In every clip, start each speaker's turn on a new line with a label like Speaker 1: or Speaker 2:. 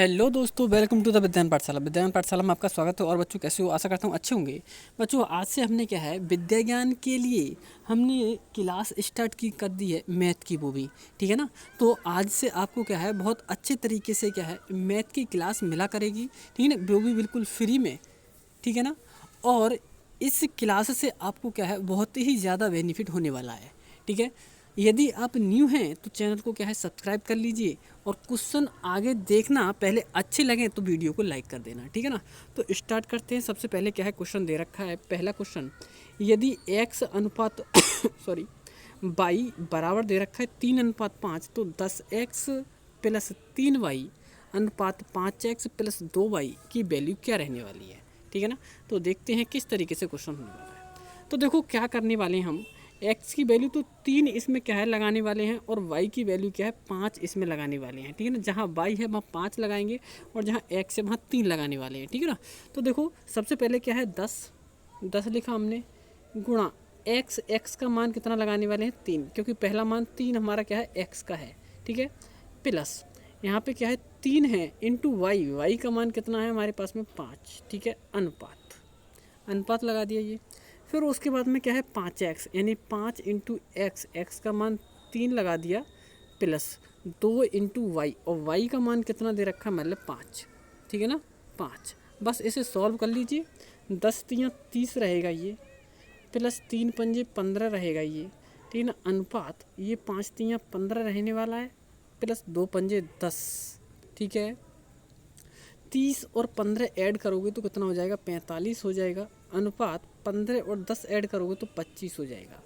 Speaker 1: Hello दोस्तों, welcome to the विज्ञान पाठशाला। विज्ञान पाठशाला में आपका स्वागत है। और बच्चों कैसे हो? आशा करता हूँ अच्छे होंगे। बच्चों आज से हमने क्या है, विद्या ज्ञान के लिए हमने क्लास स्टार्ट की कर दी है, मैथ की वो भी। ठीक है ना। तो आज से आपको क्या है, बहुत अच्छे तरीके से क्या है, मैथ की क्लास मिला करेगी। ठीक है ना, वो भी बिल्कुल फ्री में। ठीक है ना। और इस क्लास से आपको क्या है, बहुत ही ज़्यादा बेनिफिट होने वाला है। ठीक है। यदि आप न्यू हैं तो चैनल को क्या है, सब्सक्राइब कर लीजिए। और क्वेश्चन आगे देखना, पहले अच्छे लगे तो वीडियो को लाइक कर देना। ठीक है ना। तो स्टार्ट करते हैं। सबसे पहले क्या है, क्वेश्चन दे रखा है। पहला क्वेश्चन, यदि x अनुपात सॉरी y बराबर दे रखा है 3:5, तो 10x प्लस 3y अनुपात 5x प्लस 2y की वैल्यू क्या रहने वाली है। ठीक है ना। तो देखते हैं किस तरीके से क्वेश्चन होने वाला है। तो देखो क्या करने वाले हैं हम, x की वैल्यू तो 3 इसमें क्या है लगाने वाले हैं, और y की वैल्यू क्या है 5 इसमें लगाने वाले हैं। ठीक है ना। जहाँ y है वहाँ 5 लगाएंगे, और जहाँ x है वहाँ 3 लगाने वाले हैं। ठीक है ना। तो देखो सबसे पहले क्या है, 10 लिखा हमने, गुणा x का मान कितना लगाने वाले हैं 3, क्योंकि पहला मान 3 हमारा क्या है x का है। ठीक है। प्लस यहाँ पे क्या है 3 है, इंटू y का मान कितना है हमारे पास में 5। ठीक है। अनुपात लगा दिया ये। फिर उसके बाद में क्या है 5x, यानी 5 इंटू एक्स का मान 3 लगा दिया, प्लस 2 इंटू वाई, और y का मान कितना दे रखा है, मतलब 5। ठीक है ना, 5। बस इसे सॉल्व कर लीजिए। 10×3 = 30 रहेगा ये, प्लस 3×5 = 15 रहेगा ये। ठीक है ना। अनुपात ये 5×3 = 15 रहने वाला है, प्लस 2×5 = 10। ठीक है। 30 और 15 ऐड करोगे तो कितना हो जाएगा, 45 हो जाएगा। अनुपात 15 और 10 ऐड करोगे तो 25 हो जाएगा।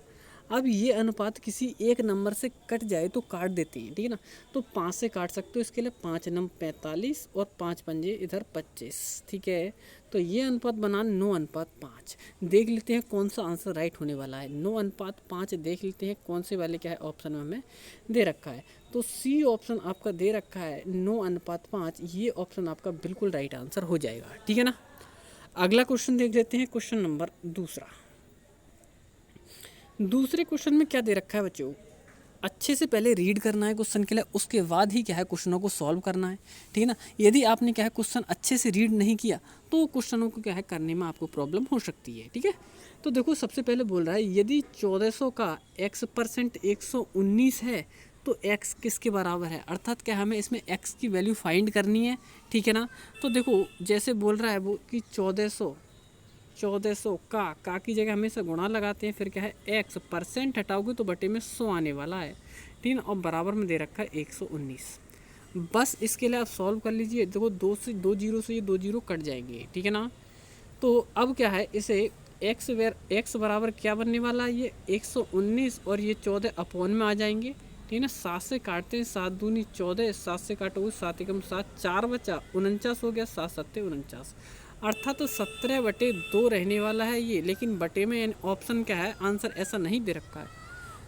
Speaker 1: अब ये अनुपात किसी एक नंबर से कट जाए तो काट देते हैं। ठीक है ना। तो 5 से काट सकते हो, इसके लिए 5 नम 45 और 5×5 इधर 25। ठीक है। तो ये अनुपात बना 9:5। देख लेते हैं कौन सा आंसर राइट होने वाला है। 9:5 देख लेते हैं कौन से वाले क्या है ऑप्शन में हमें दे रखा है। तो सी ऑप्शन आपका दे रखा है 9:5, ये ऑप्शन आपका बिल्कुल राइट आंसर हो जाएगा। ठीक है ना। अगला क्वेश्चन देख लेते हैं, क्वेश्चन नंबर दूसरे क्वेश्चन में क्या दे रखा है बच्चों। अच्छे से पहले रीड करना है क्वेश्चन के लिए, उसके बाद ही क्या है क्वेश्चनों को सॉल्व करना है। ठीक है ना। यदि आपने क्या है क्वेश्चन अच्छे से रीड नहीं किया तो क्वेश्चनों को क्या है करने में आपको प्रॉब्लम हो सकती है। ठीक है। तो देखो सबसे पहले बोल रहा है, यदि 1400 का x% 119 है तो x किसके बराबर है, अर्थात क्या हमें इसमें x की वैल्यू फाइंड करनी है। ठीक है ना। तो देखो जैसे बोल रहा है वो कि 1400 का की जगह हमेशा गुणा लगाते हैं, फिर क्या है x% हटाओगे तो बटे में 100 आने वाला है। ठीक है। और बराबर में दे रखा है 119। बस इसके लिए आप सॉल्व कर लीजिए। देखो 2 जीरो से ये 2 जीरो कट जाएंगे। ठीक है ना। तो अब क्या है, इसे x बराबर क्या बनने वाला है, ये 119 और ये 14 अपॉन में आ जाएंगे। ठीक है ना। 7 से काटते हैं, 7 दूनी 14, 7 से काटोगे 7 एकम 7, 4 बचा 49 हो गया, 7 7 49, अर्थात तो 17/2 रहने वाला है ये। लेकिन बटे में ऑप्शन क्या है, आंसर ऐसा नहीं दे रखा है।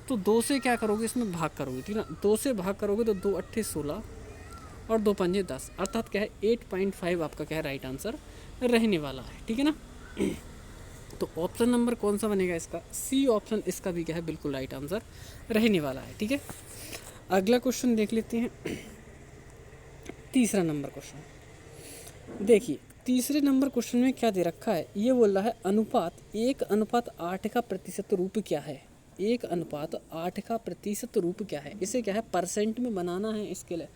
Speaker 1: तो 2 से क्या करोगे, इसमें भाग करोगे। ठीक है ना। 2 से भाग करोगे तो 2 8 16 और 2×5 10, अर्थात क्या है 8.5 आपका क्या है राइट आंसर रहने वाला है। ठीक है ना। तो ऑप्शन नंबर कौन सा बनेगा इसका, सी ऑप्शन इसका भी क्या है बिल्कुल राइट आंसर रहने वाला है। ठीक है। अगला क्वेश्चन देख लेते हैं। तीसरा नंबर क्वेश्चन देखिए। तीसरे नंबर क्वेश्चन में क्या दे रखा है, ये बोल रहा है अनुपात 1:8 का प्रतिशत रूप क्या है। 1:8 का प्रतिशत रूप क्या है, इसे क्या है परसेंट में बनाना है इसके लिए।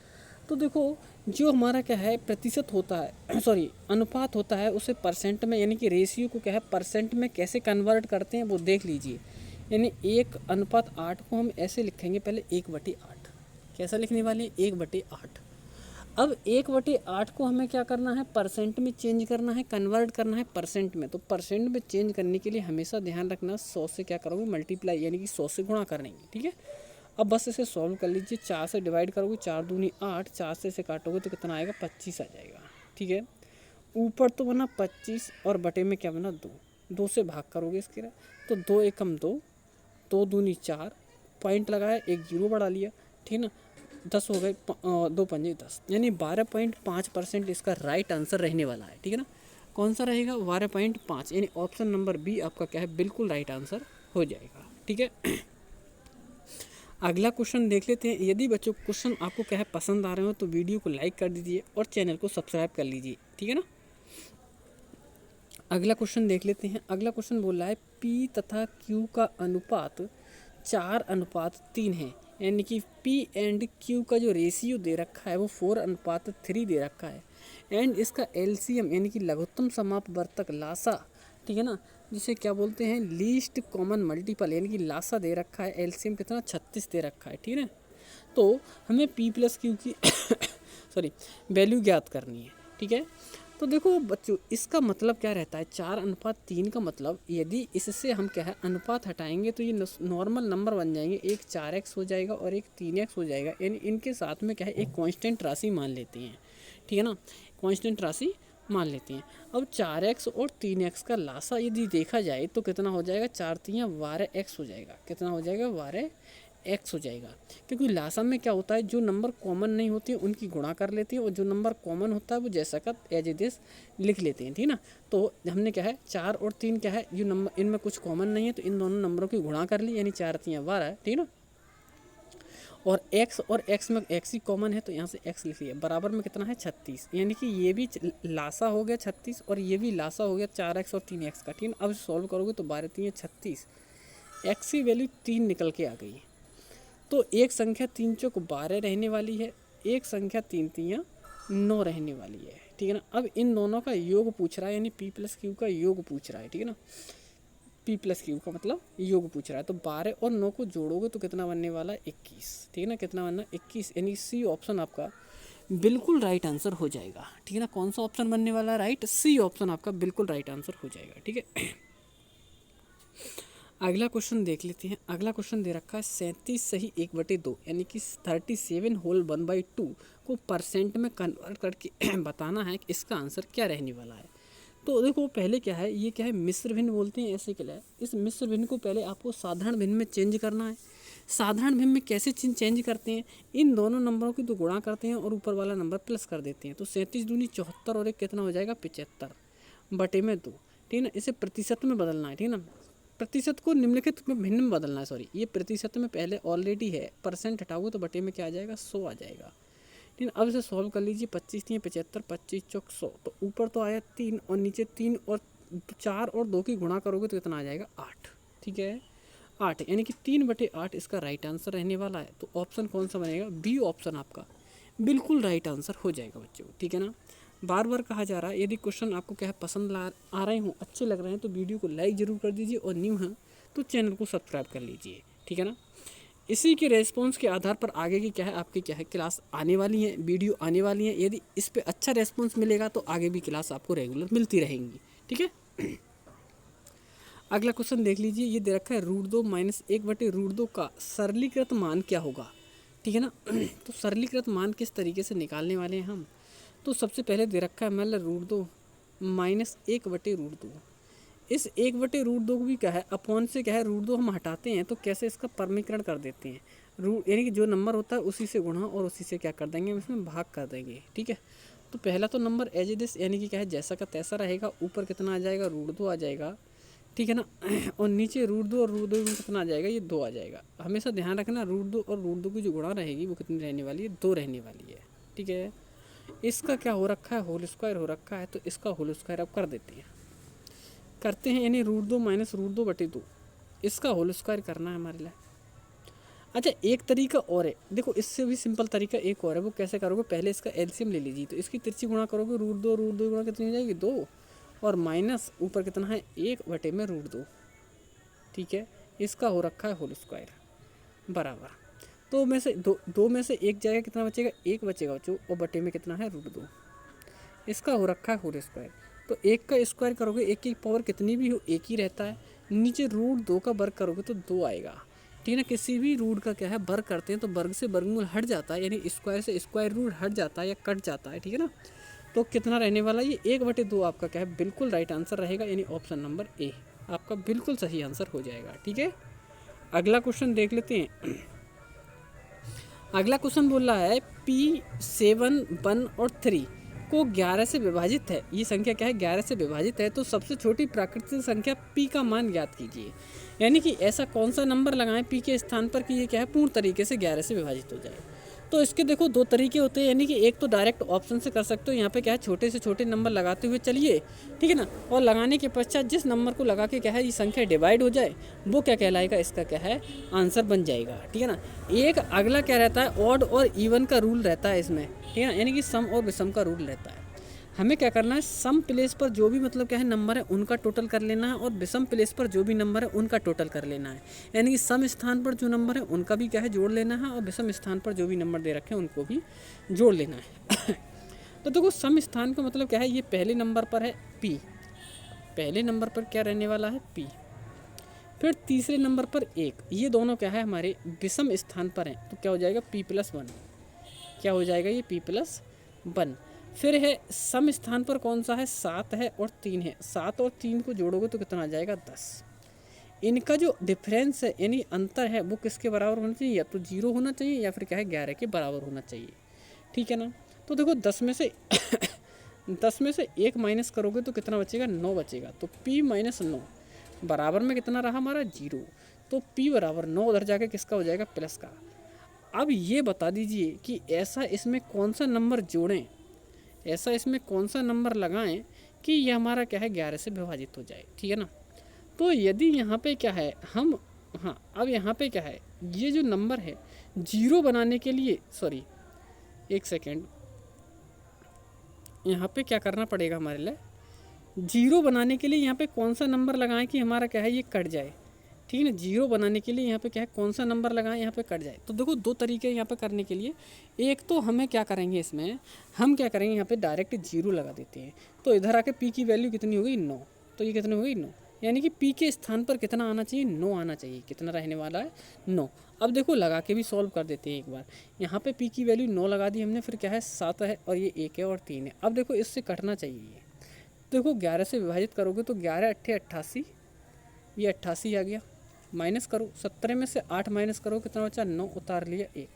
Speaker 1: तो देखो जो हमारा क्या है प्रतिशत होता है सॉरी अनुपात होता है, उसे परसेंट में यानी कि रेशियो को क्या है परसेंट में कैसे कन्वर्ट करते हैं वो देख लीजिए। यानी 1:8 को हम ऐसे लिखेंगे, पहले 1/8 कैसा लिखने वाले हैं, 1/8। अब 1/8 को हमें क्या करना है, परसेंट में चेंज करना है, कन्वर्ट करना है परसेंट में। तो परसेंट में चेंज करने के लिए हमेशा ध्यान रखना 100 से क्या करोगे मल्टीप्लाई, यानी कि 100 से गुणा करेंगे। ठीक है। अब बस इसे सॉल्व कर लीजिए। 4 से डिवाइड करोगे, 4 दूनी 8, 4 से इसे काटोगे तो कितना आएगा, 25 आ जाएगा। ठीक है। ऊपर तो बना 25 और बटे में क्या बना 2, 2 से भाग करोगे इसके लिए तो 2 एकम 2, 2 दूनी 4, पॉइंट लगाया, एक जीरो बढ़ा लिया। ठीक है ना। 10 हो गए, 2×5 10, यानी 12.5% इसका राइट आंसर रहने वाला है। ठीक है ना। कौन सा रहेगा, 12.5, यानी ऑप्शन नंबर बी आपका क्या है बिल्कुल राइट आंसर हो जाएगा। ठीक है। अगला क्वेश्चन देख लेते हैं। यदि बच्चों क्वेश्चन आपको क्या है पसंद आ रहे हो तो वीडियो को लाइक कर दीजिए और चैनल को सब्सक्राइब कर लीजिए, ठीक है ना। अगला क्वेश्चन देख लेते हैं। अगला क्वेश्चन बोल रहा है पी तथा क्यू का अनुपात 4:3 है, यानी कि पी एंड क्यू का जो रेशियो दे रखा है वो 4:3 दे रखा है। एंड इसका एलसीएम यानी कि लघुत्तम समापवर्तक लासा, ठीक है ना, जिसे क्या बोलते हैं लीस्ट कॉमन मल्टीपल, यानी कि लासा दे रखा है। एलसीएम कितना 36 दे रखा है, ठीक है। तो हमें पी प्लस क्यू की सॉरी वैल्यू ज्ञात करनी है, ठीक है। तो देखो बच्चों इसका मतलब क्या रहता है, 4:3 का मतलब यदि इससे हम क्या है अनुपात हटाएंगे तो ये नॉर्मल नंबर बन जाएंगे। एक 4x हो जाएगा और एक 3x हो जाएगा, यानी इनके साथ में क्या है एक कांस्टेंट राशि मान लेते हैं, ठीक है ना, कांस्टेंट राशि मान लेते हैं। अब 4x और 3x का लासा यदि देखा जाए तो कितना हो जाएगा, 4×3 12x हो जाएगा। कितना हो जाएगा, 12x हो जाएगा। क्योंकि लासा में क्या होता है जो नंबर कॉमन नहीं होते हैं उनकी गुणा कर लेते हैं और जो नंबर कॉमन होता है वो जैसा का एज इट इज लिख लेते हैं, ठीक ना। तो हमने क्या है 4 और 3 क्या है जो नंबर इनमें कुछ कॉमन नहीं है तो इन दोनों नंबरों की गुणा कर ली, यानी 4×3 12, ठीक ना। और x में x ही कॉमन है तो यहाँ से x लिख लिया। बराबर में कितना है 36, यानी कि ये भी लासा हो गया 36 और ये भी लासा हो गया 4x और 3x का, ठीक है। अब सॉल्व करोगे तो 12×3 36, x की वैल्यू 3 निकल के आ गई। तो एक संख्या 3 चौक 12 रहने वाली है, एक संख्या 3×3 9 रहने वाली है, ठीक है ना। अब इन दोनों का योग पूछ रहा है, यानी p प्लस क्यू का योग पूछ रहा है, ठीक है ना। p प्लस क्यू का मतलब योग पूछ रहा है। तो 12 और 9 को जोड़ोगे तो कितना बनने वाला है 21, ठीक है ना। कितना बनना 21, यानी सी ऑप्शन आपका बिल्कुल राइट आंसर हो जाएगा, ठीक है ना। कौन सा ऑप्शन बनने वाला है राइट, सी ऑप्शन आपका बिल्कुल राइट आंसर हो जाएगा, ठीक है। अगला क्वेश्चन देख लेते हैं। अगला क्वेश्चन दे रखा है 37 सही 1/2, यानी कि 37 होल 1/2 को परसेंट में कन्वर्ट करके बताना है कि इसका आंसर क्या रहने वाला है। तो देखो पहले क्या है, ये क्या है मिश्र भिन्न बोलते हैं ऐसे के लिए। इस मिश्र भिन्न को पहले आपको साधारण भिन्न में चेंज करना है। साधारण भिन्न में कैसे चेंज करते हैं, इन दोनों नंबरों की तो गुणा करते हैं और ऊपर वाला नंबर प्लस कर देते हैं। तो 37 दूनी 74 और एक कितना हो जाएगा 75/2, ठीक है ना। इसे प्रतिशत में बदलना है, ठीक है ना। प्रतिशत को निम्नलिखित में भिन्न में बदलना है, सॉरी ये प्रतिशत में पहले ऑलरेडी है, परसेंट हटाओगे तो बटे में क्या आ जाएगा 100 आ जाएगा, ठीक है। अब इसे सॉल्व कर लीजिए। 25×3 75, 25 चौक 100, तो ऊपर तो आया 3 और नीचे 3 और 4 और 2 की गुणा करोगे तो कितना आ जाएगा 8, ठीक है 8, यानी कि 3/8 इसका राइट आंसर रहने वाला है। तो ऑप्शन कौन सा बनेगा, बी ऑप्शन आपका बिल्कुल राइट आंसर हो जाएगा बच्चों, ठीक है ना। बार बार कहा जा रहा है यदि क्वेश्चन आपको क्या है पसंद आ रहे हों, अच्छे लग रहे हैं तो वीडियो को लाइक ज़रूर कर दीजिए और न्यू हैं तो चैनल को सब्सक्राइब कर लीजिए, ठीक है ना। इसी के रेस्पॉन्स के आधार पर आगे की क्या है आपकी क्या है क्लास आने वाली है, वीडियो आने वाली है। यदि इस पर अच्छा रेस्पॉन्स मिलेगा तो आगे भी क्लास आपको रेगुलर मिलती रहेंगी, ठीक है। अगला क्वेश्चन देख लीजिए। ये दे रखा है √2 - 1/√2 का सरलीकृत मान क्या होगा, ठीक है ना। तो सरलीकृत मान किस तरीके से निकालने वाले हैं हम, तो सबसे पहले दे रखा है मतलब √2 - 1/√2। इस 1/√2 को भी क्या है अपॉन से क्या है √2 हम हटाते हैं तो कैसे इसका परमीकरण कर देते हैं, यानी कि जो नंबर होता है उसी से गुणा और उसी से क्या कर देंगे हम इसमें भाग कर देंगे, ठीक है। तो पहला तो नंबर एज इट इज यानी कि क्या है जैसा का तैसा रहेगा, ऊपर कितना आ जाएगा √2 आ जाएगा, ठीक है ना। और नीचे √2 और √2 में कितना आ जाएगा, ये 2 आ जाएगा। हमेशा ध्यान रखना √2 और √2 की जो गुणा रहेगी वो कितनी रहने वाली है, 2 रहने वाली है, ठीक है। इसका क्या हो रखा है होल स्क्वायर हो रखा है, तो इसका होल स्क्वायर अब कर देते हैं, करते हैं, यानी √2 - √2/2 इसका होल स्क्वायर करना है हमारे लिए। अच्छा एक तरीका और है, देखो इससे भी सिंपल तरीका एक और है, वो कैसे करोगे, पहले इसका एलसीएम ले लीजिए। तो इसकी तिरछी गुणा करोगे √2 गुणा कितनी हो जाएगी 2 और माइनस ऊपर कितना है 1/√2, ठीक है। इसका हो रखा है होल स्क्वायर बराबर, तो में से दो में से एक जाएगा, कितना बचेगा 1 बचेगा बच्चों, और बटे में कितना है √2, इसका हो रखा है होल स्क्वायर। तो 1 का स्क्वायर करोगे, 1 की पावर कितनी भी हो 1 ही रहता है, नीचे √2 का वर्ग करोगे तो 2 आएगा, ठीक है ना। किसी भी रूट का क्या है वर्ग करते हैं तो वर्ग से वर्गमूल हट जाता है, यानी स्क्वायर से स्क्वायर रूट हट जाता है या कट जाता है, ठीक है ना। तो कितना रहने वाला ये 1/2 आपका क्या है बिल्कुल राइट आंसर रहेगा, यानी ऑप्शन नंबर ए आपका बिल्कुल सही आंसर हो जाएगा, ठीक है। अगला क्वेश्चन देख लेते हैं। अगला क्वेश्चन बोल रहा है P7 1 और 3 को 11 से विभाजित है, ये संख्या क्या है 11 से विभाजित है, तो सबसे छोटी प्राकृतिक संख्या p का मान ज्ञात कीजिए। यानी कि ऐसा कौन सा नंबर लगाएं p के स्थान पर कि ये क्या है पूर्ण तरीके से 11 से विभाजित हो जाए। तो इसके देखो दो तरीके होते हैं, यानी कि एक तो डायरेक्ट ऑप्शन से कर सकते हो, यहाँ पे क्या है छोटे से छोटे नंबर लगाते हुए चलिए, ठीक है ना, और लगाने के पश्चात जिस नंबर को लगा के क्या है ये संख्या डिवाइड हो जाए वो क्या कहलाएगा, इसका क्या है आंसर बन जाएगा, ठीक है ना। एक अगला क्या रहता है, ऑड और इवन का रूल रहता है इसमें, ठीक है ना, यानी कि सम और विषम का रूल रहता है। हमें क्या करना है, सम प्लेस पर जो भी मतलब क्या है नंबर है उनका टोटल कर लेना है, और विषम प्लेस पर जो भी नंबर है उनका टोटल कर लेना है। यानी कि सम स्थान पर जो नंबर है उनका भी क्या है जोड़ लेना है, और विषम स्थान पर जो भी नंबर दे रखे हैं उनको भी जोड़ लेना है। तो देखो सम स्थान का मतलब क्या है, ये पहले नंबर पर है p, पहले नंबर पर क्या रहने वाला है p, फिर तीसरे नंबर पर 1, ये दोनों क्या है हमारे विषम स्थान पर हैं, तो क्या हो जाएगा p+1, क्या हो जाएगा ये p+1। फिर है सम स्थान पर कौन सा है, 7 है और 3 है, 7 और 3 को जोड़ोगे तो कितना आ जाएगा 10। इनका जो डिफरेंस है यानी अंतर है वो किसके बराबर होना चाहिए, या तो 0 होना चाहिए या फिर क्या है 11 के बराबर होना चाहिए, ठीक है ना। तो देखो 10 में से 10 में से 1 माइनस करोगे तो कितना बचेगा, 9 बचेगा, तो p-9 बराबर में कितना रहा हमारा 0, तो p बराबर 9 उधर जाके किसका हो जाएगा प्लस का। अब ये बता दीजिए कि ऐसा इसमें कौन सा नंबर जोड़ें, ऐसा इसमें कौन सा नंबर लगाएं कि ये हमारा क्या है 11 से विभाजित हो जाए, ठीक है ना। तो यदि यहाँ पे क्या है हम, हाँ अब यहाँ पे क्या है, ये जो नंबर है 0 बनाने के लिए, सॉरी एक सेकेंड, यहाँ पे क्या करना पड़ेगा हमारे लिए, 0 बनाने के लिए यहाँ पे कौन सा नंबर लगाएं कि हमारा क्या है ये कट जाए, ठीक है ना। 0 बनाने के लिए यहाँ पे क्या है कौन सा नंबर लगाएं यहाँ पे कट जाए। तो देखो दो तरीके हैं यहाँ पे करने के लिए, एक तो हमें क्या करेंगे इसमें, हम क्या करेंगे यहाँ पे डायरेक्ट 0 लगा देते हैं, तो इधर आके p की वैल्यू कितनी हो गई 9, तो ये कितनी हो गई 9, यानी कि p के स्थान पर कितना आना चाहिए 9 आना चाहिए, कितना रहने वाला है 9। अब देखो लगा के भी सॉल्व कर देते हैं एक बार, यहाँ पे p की वैल्यू 9 लगा दी हमने, फिर क्या है 7 है और ये 1 है और 3 है। अब देखो इससे कटना चाहिए, देखो 11 से विभाजित करोगे तो 11 अट्ठे 88, ये 88 आ गया, माइनस करो 17 में से 8 माइनस करो कितना बचा 9, उतार लिया 1,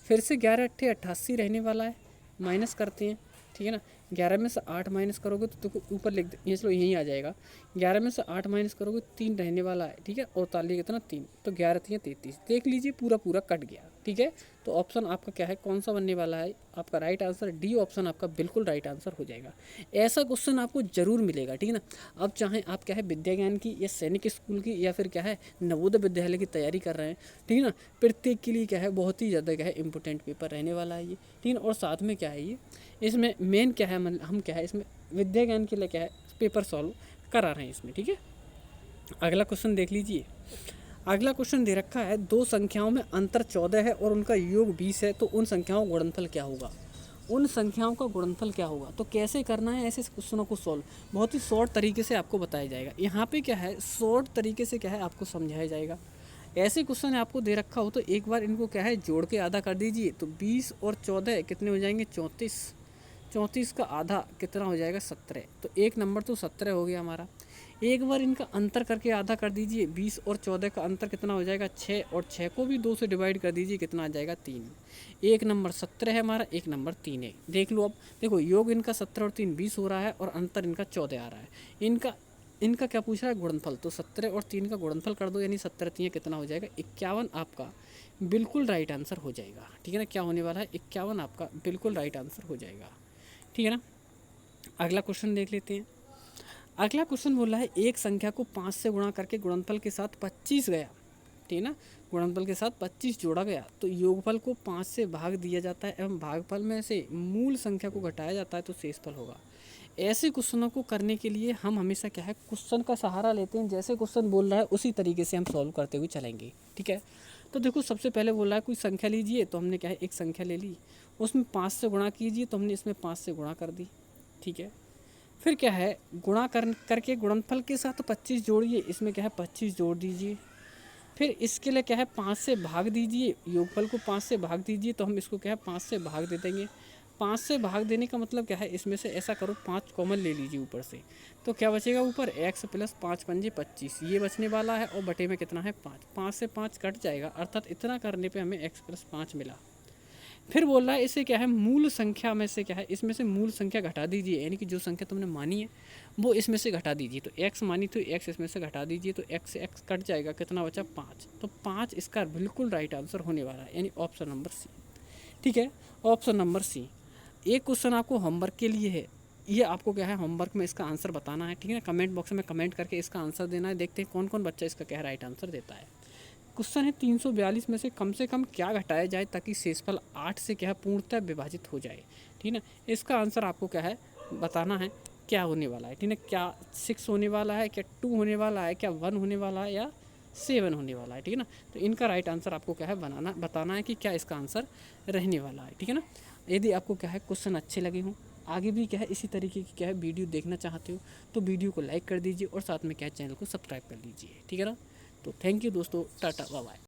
Speaker 1: फिर से 11 अट्ठे 88 रहने वाला है, माइनस करते हैं, ठीक है ना। 11 में से 8 माइनस करोगे तो देखो ऊपर लिख दे, ये चलो यहीं आ जाएगा, 11 में से 8 माइनस करोगे 3 रहने वाला है, ठीक है, और उतार लिया कितना 3, तो 11 3 33, देख लीजिए पूरा पूरा कट गया, ठीक है। तो ऑप्शन आपका क्या है कौन सा बनने वाला है, आपका राइट आंसर डी ऑप्शन आपका बिल्कुल राइट आंसर हो जाएगा। ऐसा क्वेश्चन आपको जरूर मिलेगा, ठीक है ना। अब चाहे आप क्या है विद्या ज्ञान की या सैनिक स्कूल की या फिर क्या है नवोदय विद्यालय की तैयारी कर रहे हैं, ठीक है ना, प्रत्येक के लिए क्या है बहुत ही ज़्यादा क्या है इंपॉर्टेंट पेपर रहने वाला है ये, ठीक है। और साथ में क्या है ये इसमें मेन क्या है, हम क्या है इसमें विद्या ज्ञान के लिए क्या है पेपर सॉल्व करा रहे हैं इसमें, ठीक है। अगला क्वेश्चन देख लीजिए, अगला क्वेश्चन दे रखा है दो संख्याओं में अंतर 14 है और उनका योग 20 है, तो उन संख्याओं का गुणनफल क्या होगा, उन संख्याओं का गुणनफल क्या होगा। तो कैसे करना है ऐसे क्वेश्चनों को सॉल्व, बहुत ही शॉर्ट तरीके से आपको बताया जाएगा। यहाँ पे क्या है शॉर्ट तरीके से क्या है आपको समझाया जाएगा। ऐसे क्वेश्चन आपको दे रखा हो तो एक बार इनको क्या है जोड़ के आधा कर दीजिए, तो 20 और 14 कितने हो जाएंगे 34, 34 का आधा कितना हो जाएगा 17, तो एक नंबर तो 17 हो गया हमारा। एक बार इनका अंतर करके आधा कर दीजिए, 20 और 14 का अंतर कितना हो जाएगा 6, और 6 को भी 2 से डिवाइड कर दीजिए, कितना आ जाएगा 3। एक नंबर 17 है हमारा, एक नंबर 3 है। देख लो अब देखो योग इनका 17 और 3 20 हो रहा है और अंतर इनका 14 आ रहा है। इनका क्या पूछ रहा है गुणनफल, तो 17 और 3 का गुणनफल कर दो, यानी 17 3 कितना हो जाएगा 51, आपका बिल्कुल राइट आंसर हो जाएगा, ठीक है ना। क्या होने वाला है 51 आपका बिल्कुल राइट आंसर हो जाएगा, ठीक है ना। अगला क्वेश्चन देख लेते हैं। अगला क्वेश्चन बोल रहा है एक संख्या को 5 से गुणा करके गुणनफल के साथ 25 गया, ठीक है ना, गुणनफल के साथ 25 जोड़ा गया, तो योगफल को 5 से भाग दिया जाता है एवं भागफल में से मूल संख्या को घटाया जाता है तो शेषफल होगा। ऐसे क्वेश्चनों को करने के लिए हम हमेशा क्या है क्वेश्चन का सहारा लेते हैं, जैसे क्वेश्चन बोल रहा है उसी तरीके से हम सॉल्व करते हुए चलेंगे, ठीक है। तो देखो सबसे पहले बोल रहा है कोई संख्या लीजिए, तो हमने क्या है एक संख्या ले ली, उसमें 5 से गुणा कीजिए, तो हमने इसमें 5 से गुणा कर दी, ठीक है। फिर क्या है गुणा करके गुणनफल के साथ 25 जोड़िए, इसमें क्या है 25 जोड़ दीजिए। फिर इसके लिए क्या है 5 से भाग दीजिए, योगफल को 5 से भाग दीजिए, तो हम इसको क्या है 5 से भाग दे देंगे। 5 से भाग देने का मतलब क्या है, इसमें से ऐसा करो 5 कॉमन ले लीजिए ऊपर से, तो क्या बचेगा ऊपर x + 5 पंजे 25, ये बचने वाला है, और बटे में कितना है 5, 5 से 5 कट जाएगा, अर्थात इतना करने पे हमें x + 5 मिला। फिर बोल रहा है इसे क्या है, मूल संख्या में से क्या है, इसमें से मूल संख्या घटा दीजिए, यानी कि जो संख्या तुमने मानी है वो इसमें से घटा दीजिए। तो x मानी तो x इसमें से घटा दीजिए, तो x से x कट जाएगा, कितना बचा 5। तो 5 इसका बिल्कुल राइट आंसर होने वाला है, यानी ऑप्शन नंबर सी। ठीक है, ऑप्शन नंबर सी। एक क्वेश्चन आपको होमवर्क के लिए है, ये आपको क्या है होमवर्क में इसका आंसर बताना है। ठीक है ना, कमेंट बॉक्स में कमेंट करके इसका आंसर देना है। देखते हैं कौन कौन बच्चा इसका क्या राइट आंसर देता है। क्वेश्चन है 342 में से कम क्या घटाया जाए ताकि शेषफल 8 से क्या है पूर्णतः विभाजित हो जाए। ठीक है ना, इसका आंसर आपको क्या है बताना है, क्या होने वाला है। ठीक है, क्या 6 होने वाला है, क्या 2 होने वाला है, क्या 1 होने वाला है, या 7 होने वाला है। ठीक है ना, तो इनका राइट आंसर आपको क्या है बताना है कि क्या इसका आंसर रहने वाला है। ठीक है ना, यदि आपको क्या है क्वेश्चन अच्छे लगे हों, आगे भी क्या है इसी तरीके की क्या है वीडियो देखना चाहते हो, तो वीडियो को लाइक कर दीजिए और साथ में क्या है चैनल को सब्सक्राइब कर लीजिए। ठीक है ना, तो थैंक यू दोस्तों, टाटा बाय बाय।